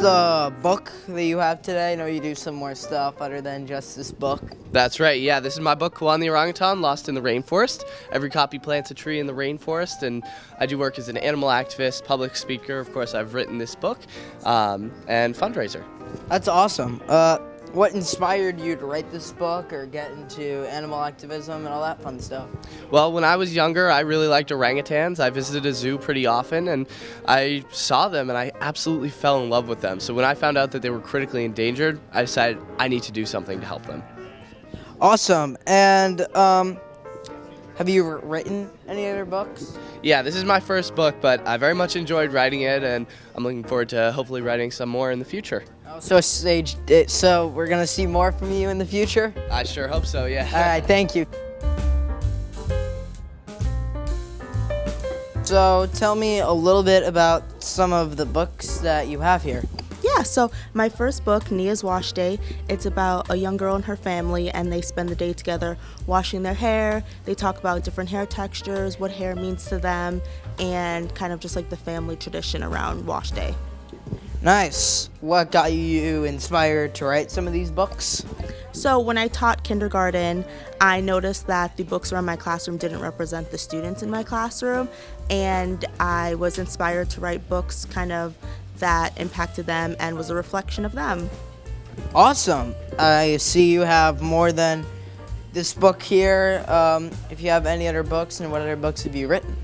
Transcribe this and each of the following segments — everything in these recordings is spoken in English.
the book that you have today? I know you do some more stuff other than just this book. That's right, yeah. This is my book, Koan the Orangutan, Lost in the Rainforest. Every copy plants a tree in the rainforest, and I do work as an animal activist, public speaker. Of course, I've written this book, and fundraiser. That's awesome. What inspired you to write this book or get into animal activism and all that fun stuff? Well, when I was younger, I really liked orangutans. I visited a zoo pretty often, and I saw them, and I absolutely fell in love with them. So when I found out that they were critically endangered, I decided I need to do something to help them. Awesome. And have you written any other books? Yeah, this is my first book, but I very much enjoyed writing it, and I'm looking forward to hopefully writing some more in the future. So we're gonna see more from you in the future? I sure hope so, yeah. All right, thank you. So tell me a little bit about some of the books that you have here. Yeah, so my first book, Nia's Wash Day, it's about a young girl and her family, and they spend the day together washing their hair. They talk about different hair textures, what hair means to them, and kind of just like the family tradition around Wash Day. Nice. What got you inspired to write some of these books? So when I taught kindergarten, I noticed that the books around my classroom didn't represent the students in my classroom, and I was inspired to write books kind of that impacted them and was a reflection of them. Awesome. I see you have more than this book here. If you have any other books, and what other books have you written?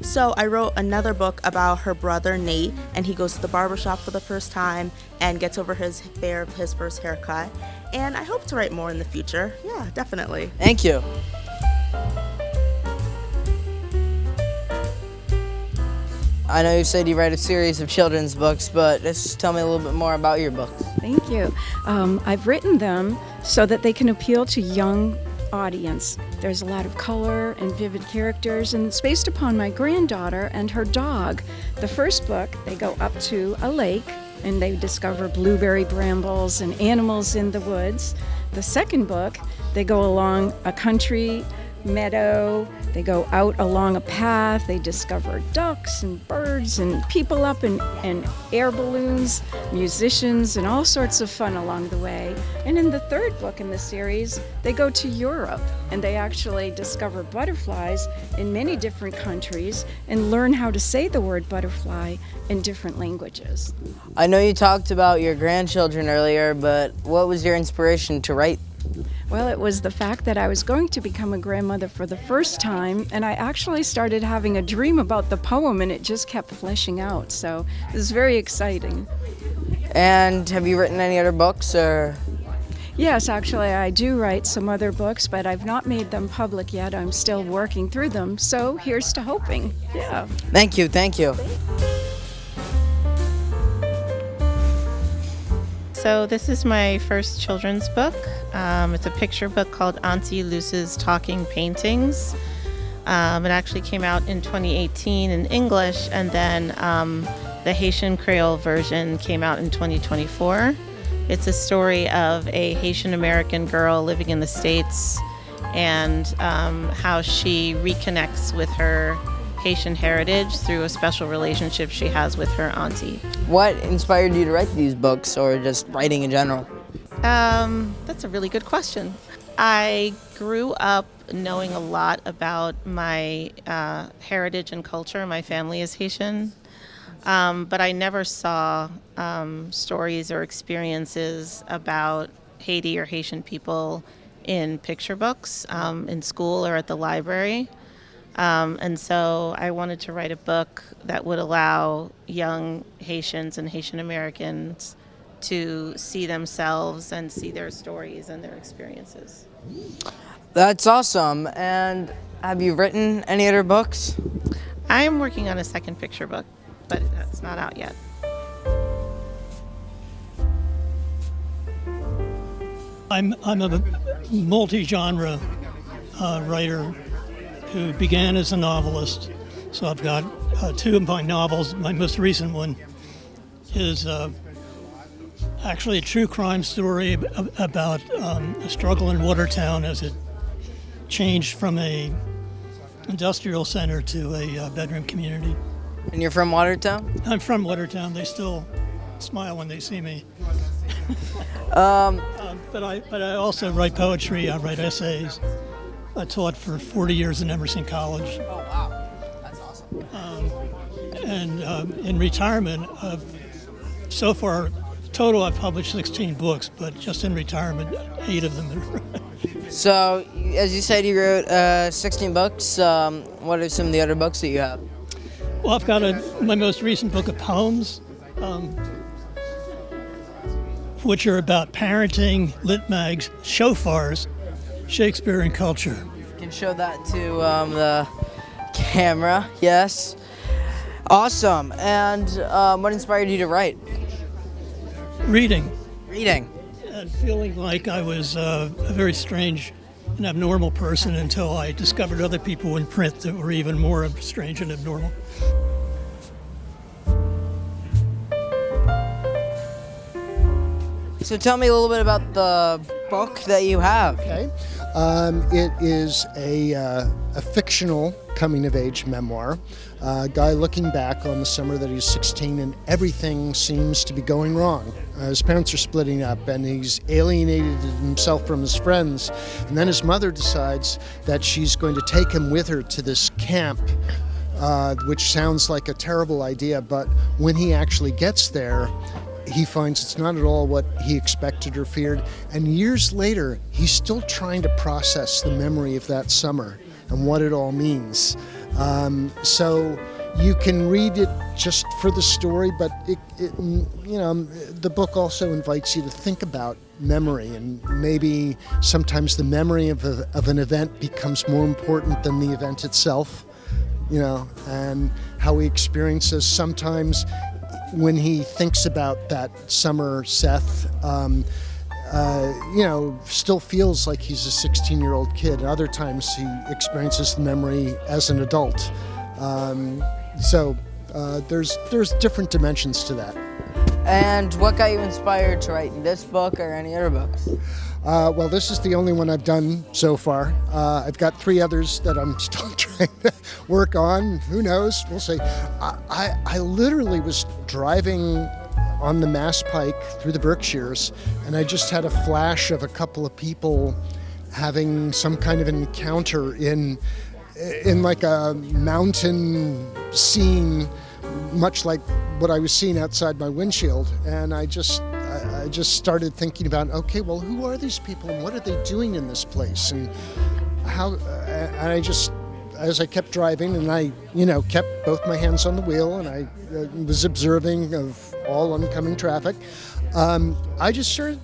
So I wrote another book about her brother Nate, and he goes to the barbershop for the first time and gets over his fear of his first haircut. And I hope to write more in the future. Yeah, definitely. Thank you. I know you said you write a series of children's books, but just tell me a little bit more about your books. Thank you. I've written them so that they can appeal to young audience. There's a lot of color and vivid characters, and it's based upon my granddaughter and her dog. The first book, they go up to a lake and they discover blueberry brambles and animals in the woods. The second book, they go along a country meadow, they go out along a path, they discover ducks and birds and people up in air balloons, musicians, and all sorts of fun along the way. And in the third book in the series, they go to Europe and they actually discover butterflies in many different countries and learn how to say the word butterfly in different languages. I know you talked about your grandchildren earlier, but what was your inspiration to write? Well, it was the fact that I was going to become a grandmother for the first time, and I actually started having a dream about the poem, and it just kept fleshing out. So it was very exciting. And have you written any other books, or? Yes, actually, I do write some other books, but I've not made them public yet. I'm still working through them. So here's to hoping. Yeah. Thank you. Thank you. So this is my first children's book. It's a picture book called Auntie Luce's Talking Paintings. It actually came out in 2018 in English, and then the Haitian Creole version came out in 2024. It's a story of a Haitian American girl living in the States and how she reconnects with her Haitian heritage through a special relationship she has with her auntie. What inspired you to write these books, or just writing in general? That's a really good question. I grew up knowing a lot about my heritage and culture. My family is Haitian, but I never saw stories or experiences about Haiti or Haitian people in picture books in school or at the library. And so I wanted to write a book that would allow young Haitians and Haitian Americans to see themselves and see their stories and their experiences. That's awesome. And have you written any other books? I'm working on a second picture book, but that's not out yet. I'm a multi-genre writer who began as a novelist. So I've got two of my novels. My most recent one is actually a true crime story about a struggle in Watertown as it changed from a industrial center to a bedroom community. And you're from Watertown? I'm from Watertown. They still smile when they see me. Um, But I also write poetry. I write essays. I taught for 40 years in Emerson College. oh wow, that's awesome. And in retirement, so far, total I've published 16 books, but just in retirement, 8 of them. So, as you said, you wrote 16 books. What are some of the other books that you have? Well, I've got my most recent book of poems, which are about parenting, lit mags, shofars, Shakespeare and culture. You can show that to the camera. Yes. Awesome. And what inspired you to write? Reading Reading. and feeling like I was a very strange and abnormal person until I discovered other people in print that were even more strange and abnormal. So tell me a little bit about the book that you have. Okay. It is a fictional coming-of-age memoir. A guy looking back on the summer that he's 16 and everything seems to be going wrong. His parents are splitting up and he's alienated himself from his friends. And then his mother decides that she's going to take him with her to this camp, which sounds like a terrible idea, but when he actually gets there, he finds it's not at all what he expected or feared. And years later, he's still trying to process the memory of that summer and what it all means. So you can read it just for the story, but the book also invites you to think about memory, and maybe sometimes the memory of an event becomes more important than the event itself, and how he experiences sometimes when he thinks about that summer, Seth, still feels like he's a 16-year-old kid. Other times he experiences the memory as an adult. So there's different dimensions to that. And what got you inspired to write this book or any other books? Well, this is the only one I've done so far. I've got 3 others that I'm still trying to work on. Who knows? We'll see. I literally was driving on the Mass Pike through the Berkshires, and I just had a flash of a couple of people having some kind of encounter in like a mountain scene, much like what I was seeing outside my windshield. And I just started thinking about, okay, well, who are these people and what are they doing in this place? And I just, as I kept driving and I, kept both my hands on the wheel and I was observing of all oncoming traffic, I just started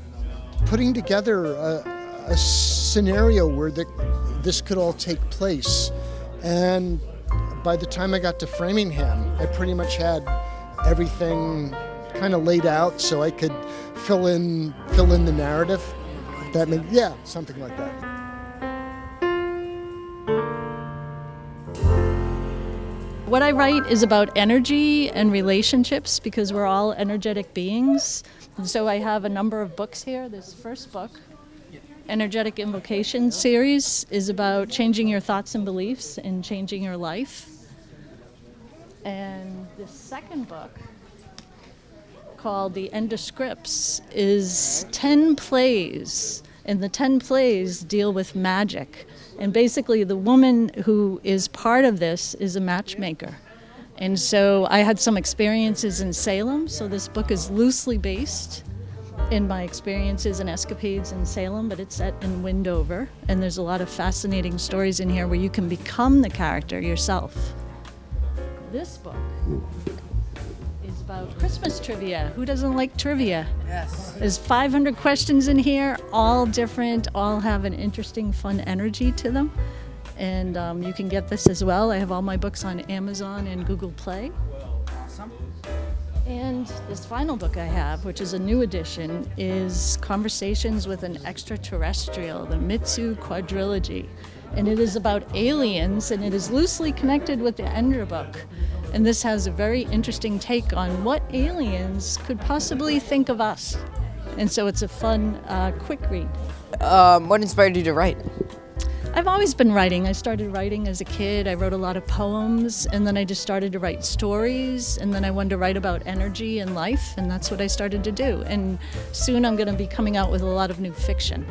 putting together a scenario where this could all take place. And by the time I got to Framingham, I pretty much had everything kind of laid out so I could fill in the narrative. That meant, something like that. What I write is about energy and relationships because we're all energetic beings. And so I have a number of books here. This first book, Energetic Invocation series, is about changing your thoughts and beliefs and changing your life. And the second book, called The End of Scripts, is 10 plays, and the 10 plays deal with magic. And basically the woman who is part of this is a matchmaker. And so I had some experiences in Salem, so this book is loosely based in my experiences and escapades in Salem, but it's set in Windover, and there's a lot of fascinating stories in here where you can become the character yourself. This book is about Christmas trivia. Who doesn't like trivia? Yes. There's 500 questions in here, all different, all have an interesting, fun energy to them. And you can get this as well. I have all my books on Amazon and Google Play. Awesome. And this final book I have, which is a new edition, is Conversations with an Extraterrestrial, the Mitsu Quadrilogy. And it is about aliens, and it is loosely connected with the Endra book. And this has a very interesting take on what aliens could possibly think of us. And so it's a fun, quick read. What inspired you to write? I've always been writing. I started writing as a kid. I wrote a lot of poems, and then I just started to write stories, and then I wanted to write about energy and life, and that's what I started to do. And soon I'm going to be coming out with a lot of new fiction.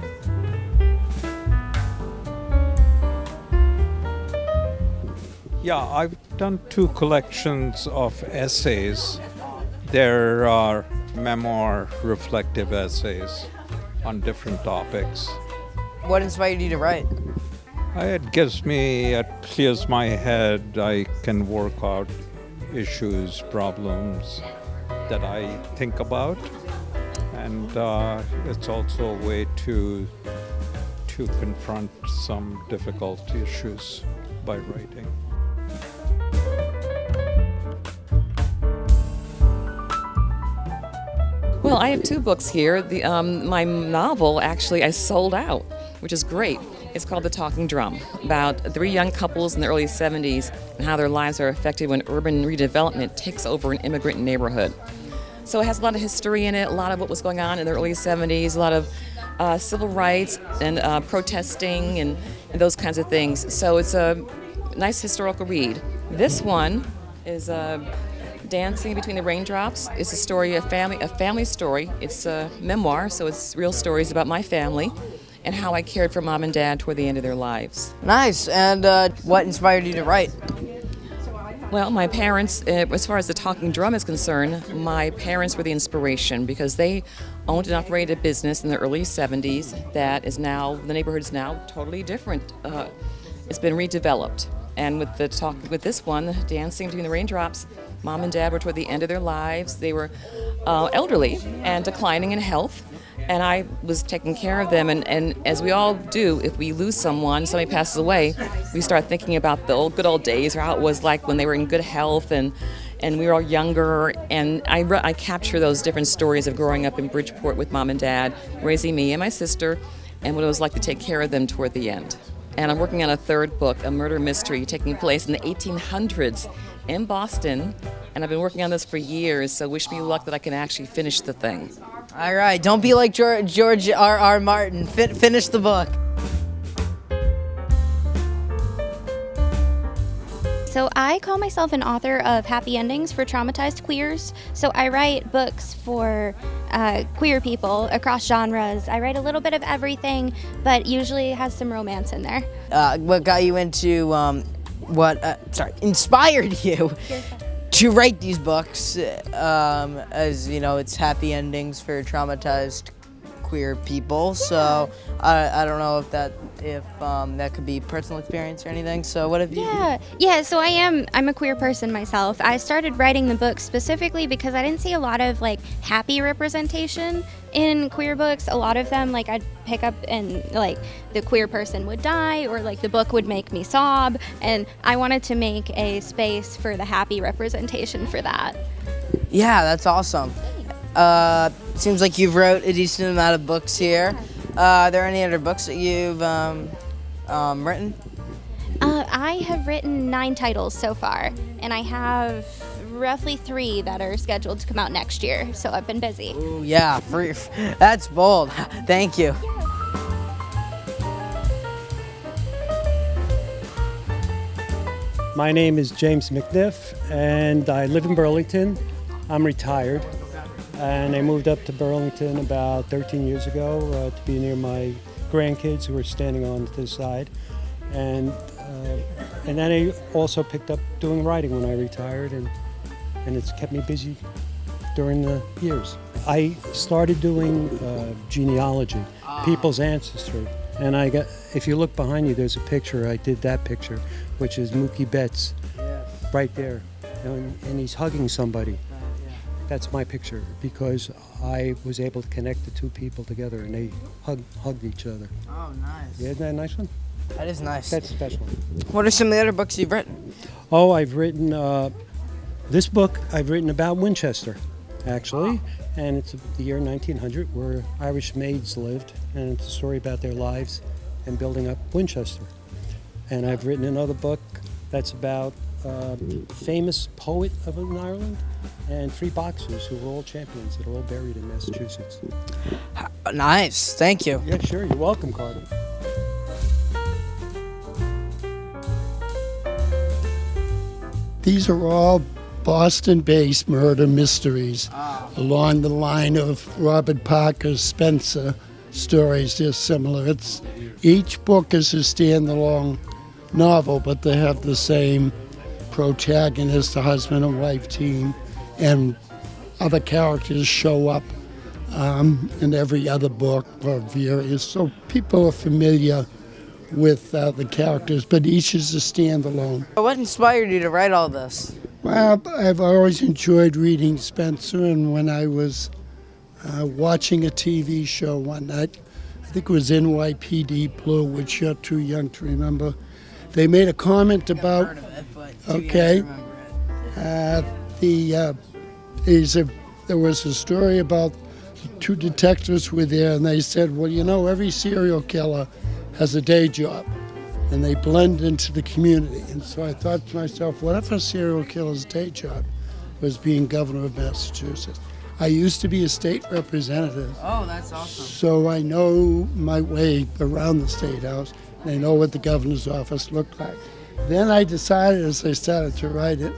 Yeah, I've done 2 collections of essays. There are memoir reflective essays on different topics. What inspired you to write? It gives me, it clears my head. I can work out issues, problems that I think about. And it's also a way to confront some difficult issues by writing. Well, I have 2 books here. My novel, actually, I sold out, which is great. It's called The Talking Drum, about 3 young couples in the early 70s and how their lives are affected when urban redevelopment takes over an immigrant neighborhood. So it has a lot of history in it, a lot of what was going on in the early 70s, a lot of civil rights and protesting and those kinds of things. So it's a nice historical read. This one is Dancing Between the Raindrops. It's a story, a family story. It's a memoir, so it's real stories about my family and how I cared for Mom and Dad toward the end of their lives. Nice. And what inspired you to write? Well, my parents, as far as The Talking Drum is concerned, my parents were the inspiration because they owned and operated a business in the early 70s that is now, the neighborhood is now totally different. It's been redeveloped. And with this one, Dancing Between the Raindrops, Mom and Dad were toward the end of their lives. They were elderly and declining in health, and I was taking care of them. And as we all do, if we lose someone, somebody passes away, we start thinking about the good old days, or how it was like when they were in good health and we were all younger. And I capture those different stories of growing up in Bridgeport with Mom and Dad, raising me and my sister, and what it was like to take care of them toward the end. And I'm working on a 3rd book, a murder mystery taking place in the 1800s in Boston. And I've been working on this for years, so wish me luck that I can actually finish the thing. All right, don't be like George R.R. Martin. Finish the book. So I call myself an author of happy endings for traumatized queers. So I write books for queer people across genres. I write a little bit of everything, but usually it has some romance in there. What got you into, inspired you to write these books, as you know, it's happy endings for traumatized queer people. So I don't know if that could be personal experience or anything. So what have you? Yeah. So I'm a queer person myself. I started writing the book specifically because I didn't see a lot of like happy representation in queer books. A lot of them, like I'd pick up and like the queer person would die, or like the book would make me sob, and I wanted to make a space for the happy representation for that. Yeah, that's awesome. Seems like you've wrote a decent amount of books here. Are there any other books that you've written? I have written 9 titles so far, and I have roughly 3 that are scheduled to come out next year, so I've been busy. Ooh, yeah, that's bold. Thank you. My name is James McNiff, and I live in Burlington. I'm retired, and I moved up to Burlington about 13 years ago to be near my grandkids who were standing on to the side. And then I also picked up doing writing when I retired, and it's kept me busy during the years. I started doing genealogy, people's ancestry, and if you look behind you, there's a picture. I did that picture, which is Mookie Betts, right there, and he's hugging somebody. That's my picture, because I was able to connect the 2 people together, and they hugged each other. Oh, nice. Yeah, isn't that a nice one? That is nice. That's special. What are some of the other books you've written? Oh, I've written this book. I've written about Winchester, actually, and it's the year 1900, where Irish maids lived, and it's a story about their lives and building up Winchester. And I've written another book that's about a famous poet of Ireland and 3 boxers who were all champions that are all buried in Massachusetts. Nice. Thank you. Yeah, sure. You're welcome, Carter. These are all Boston-based murder mysteries along the line of Robert Parker's Spencer stories. They're similar. Each book is a standalone novel, but they have the same protagonist, the husband and wife team, and other characters show up in every other book or various. So people are familiar with the characters, but each is a standalone. What inspired you to write all this? Well, I've always enjoyed reading Spencer, and when I was watching a TV show one night, I think it was NYPD Blue, which you're too young to remember, they made a comment about, there was a story about two detectives were there, and they said, well, you know, every serial killer has a day job, and they blend into the community. And so I thought to myself, what if a serial killer's day job was being governor of Massachusetts? I used to be a state representative. Oh, that's awesome. So I know my way around the State House, and I know what the governor's office looked like. Then I decided, as I started to write it,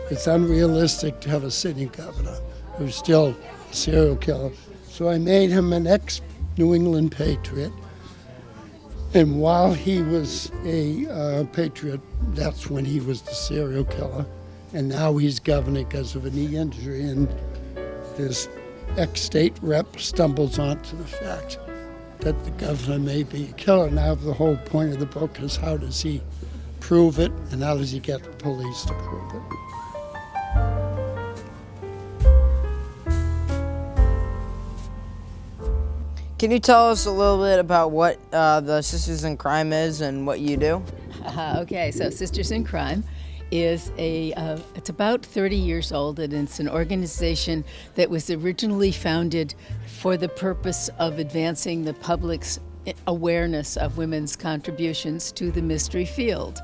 it's unrealistic to have a sitting governor who's still a serial killer. So I made him an ex-New England patriot. And while he was a patriot, that's when he was the serial killer. And now he's governor because of a knee injury. And this ex-state rep stumbles onto the fact that the governor may be a killer. Now the whole point of the book is how does he prove it, and how does he get the police to prove it. Can you tell us a little bit about what the Sisters in Crime is and what you do? Okay, so Sisters in Crime is it's about 30 years old, and it's an organization that was originally founded for the purpose of advancing the public's awareness of women's contributions to the mystery field.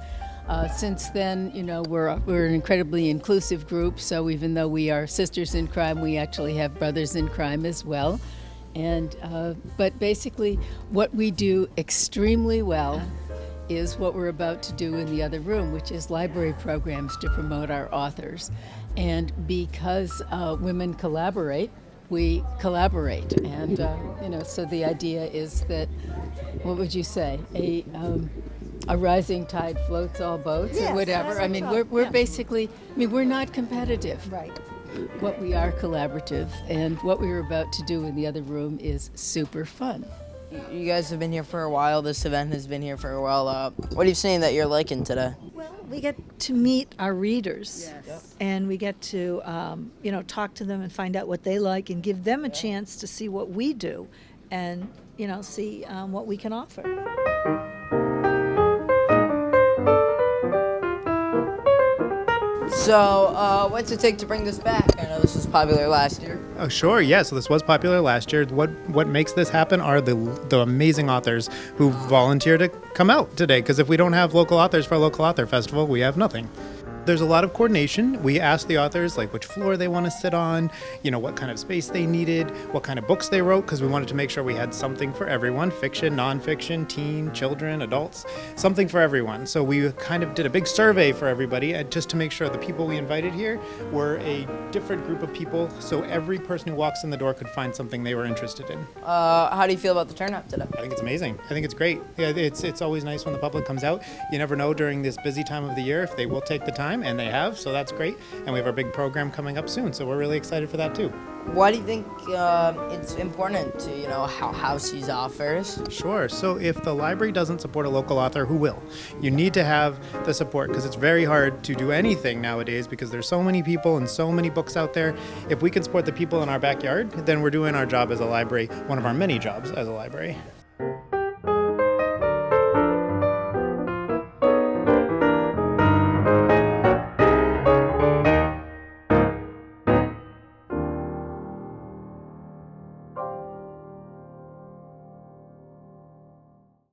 Since then, you know, we're an incredibly inclusive group, so even though we are sisters in crime, we actually have brothers in crime as well. And but basically, what we do extremely well is what we're about to do in the other room, which is library programs to promote our authors. And because women collaborate, we collaborate. And you know, so the idea is that, what would you say, a rising tide floats all boats, or whatever. I mean, we're basically, I mean, we're not competitive. Right. What we are collaborative, and what we were about to do in the other room is super fun. You guys have been here for a while. This event has been here for a while. What are you saying that you're liking today? Well, we get to meet our readers, Yes. and we get to, you know, talk to them and find out what they like, and give them a chance to see what we do, and you know, see what we can offer. So, what's it take to bring this back? I know this was popular last year. Oh, sure, yeah. So this was popular last year. What makes this happen are the amazing authors who volunteer to come out today. Because if we don't have local authors for a local author festival, we have nothing. There's a lot of coordination. We asked the authors like which floor they want to sit on, you know, what kind of space they needed, what kind of books they wrote, because we wanted to make sure we had something for everyone, fiction, nonfiction, teen, children, adults, something for everyone. So we kind of did a big survey for everybody just to make sure the people we invited here were a different group of people, so every person who walks in the door could find something they were interested in. How do you feel about the turnout today? I think it's amazing. I think it's great. Yeah, it's always nice when the public comes out. You never know during this busy time of the year if they will take the time, and they have, so that's great. And we have our big program coming up soon, so we're really excited for that too. Why do you think it's important to, you know, house these authors? Sure. So if the library doesn't support a local author, who will? You need to have the support because it's very hard to do anything nowadays because there's so many people and so many books out there. If we can support the people in our backyard, then we're doing our job as a library, one of our many jobs as a library.